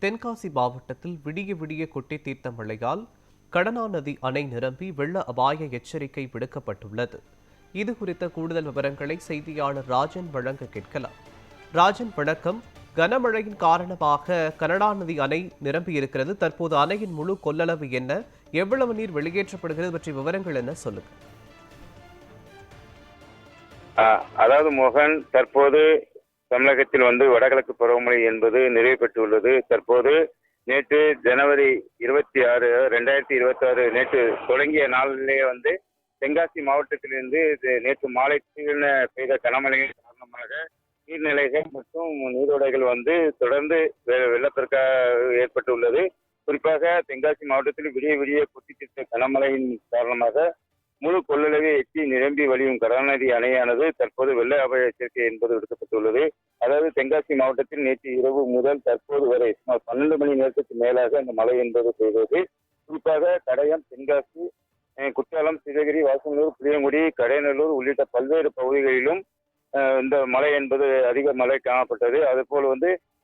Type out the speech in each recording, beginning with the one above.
தென்காசி மாவட்டத்தில் விடிய விடிய கொட்டி தீர்த்த மழையால் கடனா நதி அணை நிரம்பி வெள்ள அபாய எச்சரிக்கை விடுக்கப்பட்டுள்ளது. இது குறித்த கூடுதல் விவரங்களை செய்தியாளர் ராஜன் வழங்க கேட்கலாம். ராஜன், வணக்கம். கனமழையின் காரணமாக கடனா நதி அணை நிரம்பியிருக்கிறது. தற்போது அணையின் முழு கொள்ளளவு என்ன, எவ்வளவு நீர் வெளியேற்றப்படுகிறது பற்றிய விவரங்கள் என்ன, சொல்லுங்க. அதாவது மோகன், தற்போது தமிழகத்தில் வடகிழக்கு பருவமழை என்பது நிறைவு பெற்றுள்ளது. தற்போது நேற்று ஜனவரி 26, 2026 நேற்று தொடங்கிய நாளிலே தென்காசி மாவட்டத்திலிருந்து நேற்று மாலை பெய்த கனமழையின் காரணமாக நீர்நிலைகள் மற்றும் நீரோடைகள் தொடர்ந்து வெள்ளப்பெருக்க ஏற்பட்டுள்ளது. குறிப்பாக தென்காசி மாவட்டத்தில் விடிய விடிய கொட்டி தீர்த்த கனமழையின் காரணமாக முழு கொள்ளளவை எட்டி நிரம்பி வழியும் கடனா நதி அணையானது தற்போது வெள்ள அபாய எச்சரிக்கை என்பது விடுக்கப்பட்டுள்ளது. அதாவது தென்காசி மாவட்டத்தில் நேற்று இரவு முதல் தற்போது வரை சுமார் 12 மணி நேரத்துக்கு மேலாக அந்த மழை என்பது பெய்தது. குறிப்பாக கடையம், தென்காசி, குற்றாலம், சிவகிரி, வாசனூர், புளியங்குடி, கடையநல்லூர் உள்ளிட்ட பல்வேறு பகுதிகளிலும் இந்த மழை என்பது அதிக மழை காணப்பட்டது. அதுபோல்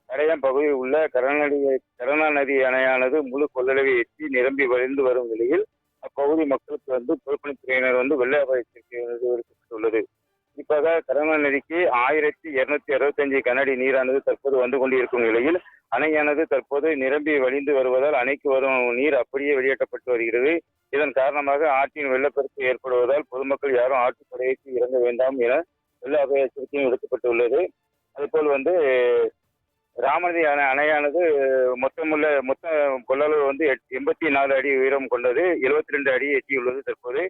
கடையம் பகுதியில் உள்ள கடனா நதி அணையானது முழு கொள்ளளவை எட்டி நிரம்பி வழிந்து வரும் நிலையில் அப்பகுதி மக்களுக்கு பொதுப்பணித்துறையினர் வெள்ள அபாய எச்சரிக்கை விடுக்கப்பட்டுள்ளது. குறிப்பாக கடனா நதிக்கு 1265 கனஅடி நீரானது தற்போது வந்து கொண்டிருக்கும் நிலையில் அணையானது தற்போது நிரம்பி வழிந்து வருவதால் அணைக்கு வரும் நீர் அப்படியே வெளியேற்றப்பட்டு வருகிறது. இதன் காரணமாக ஆற்றின் வெள்ளப்பெருக்கு ஏற்படுவதால் பொதுமக்கள் யாரும் ஆற்றுப்படைக்கு இறங்க வேண்டாம் என வெள்ள அபாய எச்சரிக்கையும் விடுக்கப்பட்டுள்ளது. அதுபோல் ராமநதி அணையானது மொத்த கொள்ளளவு 84 அடி உயரம் கொண்டது, 72 அடி எட்டியுள்ளது தற்போது.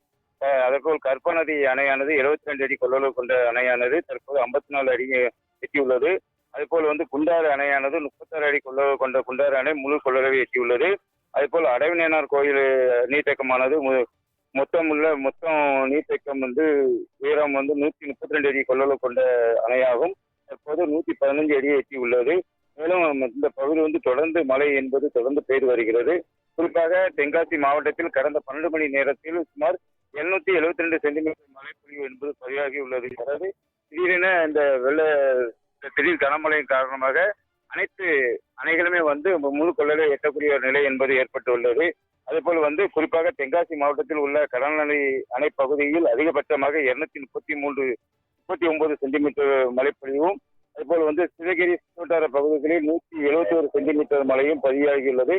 அதேபோல் கற்பநதி அணையானது 72 அடி கொள்ளளவு கொண்ட அணையானது தற்போது 54 அடி எட்டியுள்ளது. அதேபோல் குண்டாறு அணையானது 36 அடி கொள்ளளவு கொண்ட குண்டாறு அணை முழு கொள்ளளவை எட்டியுள்ளது. அதேபோல் அடைவிநேனார் கோயில் நீர்த்தேக்கமானது மொத்தம் நீர்த்தேக்கம் உயரம் 132 அடி கொள்ளளவு கொண்ட அணையாகும். தற்போது 115 அடியை எட்டியுள்ளது. மேலும் இந்த பகுதி தொடர்ந்து மழை என்பது தொடர்ந்து பெய்து வருகிறது. குறிப்பாக தென்காசி மாவட்டத்தில் கடந்த 12 மணி நேரத்தில் சுமார் 772 சென்டிமீட்டர் மழை பொழிவு என்பது பதிவாகியுள்ளது. அதாவது திடீரென இந்த திடீர் கனமழையின் காரணமாக அனைத்து அணைகளுமே முழு கொள்ளளவை எட்டக்கூடிய நிலை என்பது ஏற்பட்டுள்ளது. அதேபோல் குறிப்பாக தென்காசி மாவட்டத்தில் உள்ள கடனா நதி அணை பகுதியில் அதிகபட்சமாக 239 சென்டிமீட்டர் மழைப்பொழிவும், அதுபோல் சிவகிரி சுற்றுவட்டார பகுதிகளில் 171 சென்டிமீட்டர் மழையும் பதிவாகியுள்ளது.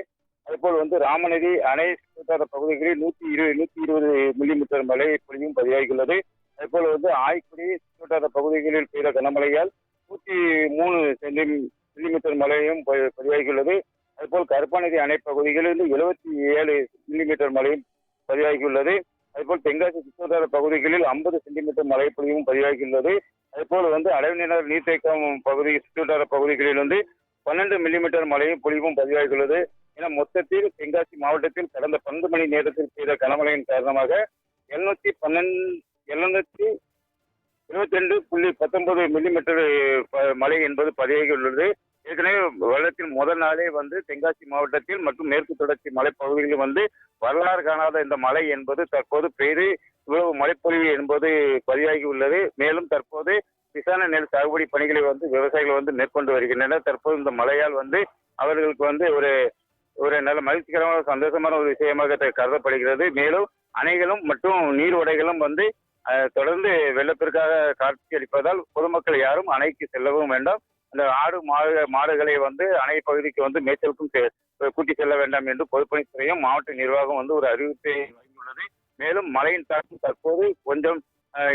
அதுபோல் ராமநதி அணை சுற்றுவட்டார பகுதிகளில் 120 மில்லிமீட்டர் மழை பொழிவும் பதிவாகியுள்ளது. அதுபோல் ஆய்க்குடி சுற்றுவட்டார பகுதிகளில் பெய்த கனமழையால் 103 மில்லிமீட்டர் மழையும் பதிவாகியுள்ளது. அதுபோல் கருப்பாநதி அணை பகுதிகளில் 77 மில்லிமீட்டர் மழையும் பதிவாகியுள்ளது. அதுபோல் தென்காசி சுற்றுவட்டார பகுதிகளில் 50 சென்டிமீட்டர் மழை பொழிவும் பதிவாகியுள்ளது. அதுபோல் அடைவிநேனார் நீர்த்தேக்கம் பகுதி சுற்றுவட்டார பகுதிகளில் 12 மில்லிமீட்டர் மழையும் பொழிவும் பதிவாகியுள்ளது. என மொத்தத்தில் தென்காசி மாவட்டத்தில் கடந்த 12 மணி நேரத்தில் பெய்த கனமழையின் காரணமாக 722.19 மில்லிமீட்டர் மழை என்பது பதிவாகியுள்ளது. ஏற்கனவே வெள்ளத்தின் முதல் நாளே தென்காசி மாவட்டத்தில் மற்றும் மேற்கு தொடர்ச்சி மலைப்பகுதிகளில் வரலாறு காணாத இந்த மழை என்பது தற்போது பெய்து இவ்வளவு மழைப்பொழிவு என்பது பதிவாகி உள்ளது. மேலும் தற்போது கிசான நெல் சாகுபடி பணிகளை விவசாயிகள் மேற்கொண்டு வருகின்றனர். தற்போது இந்த மழையால் அவர்களுக்கு ஒரு நல்ல மகிழ்ச்சிகரமான சந்தோஷமான ஒரு விஷயமாக கருதப்படுகிறது. மேலும் அணைகளும் மற்றும் நீரோடைகளும் தொடர்ந்து வெள்ளப்பெருக்காக காட்சி அளிப்பதால் பொதுமக்கள் யாரும் அணைக்கு செல்லவும் வேண்டாம், அந்த ஆடு மாடுகளை அணை பகுதிக்கு மேய்ச்சலுக்கும் கூட்டி செல்ல வேண்டாம் என்று பொதுப்பணித்துறையும் மாவட்ட நிர்வாகம் ஒரு அறிவிப்பை வழங்கியுள்ளது. மேலும் மழையின் தாக்கம் தற்போது கொஞ்சம்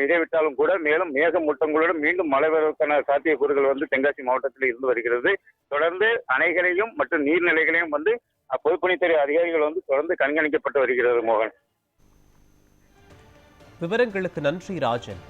இடைவிட்டாலும் கூட மேலும் மேகமூட்டங்களுடன் மீண்டும் மழை வருவதற்கான சாத்தியக்கூறுகள் தென்காசி மாவட்டத்தில் இருந்து வருகிறது. தொடர்ந்து அணைகளையும் மற்றும் நீர்நிலைகளையும் பொதுப்பணித்துறை அதிகாரிகள் தொடர்ந்து கண்காணிக்கப்பட்டு வருகிறது. மோகன், விவரங்களுக்கு நன்றி ராஜன்.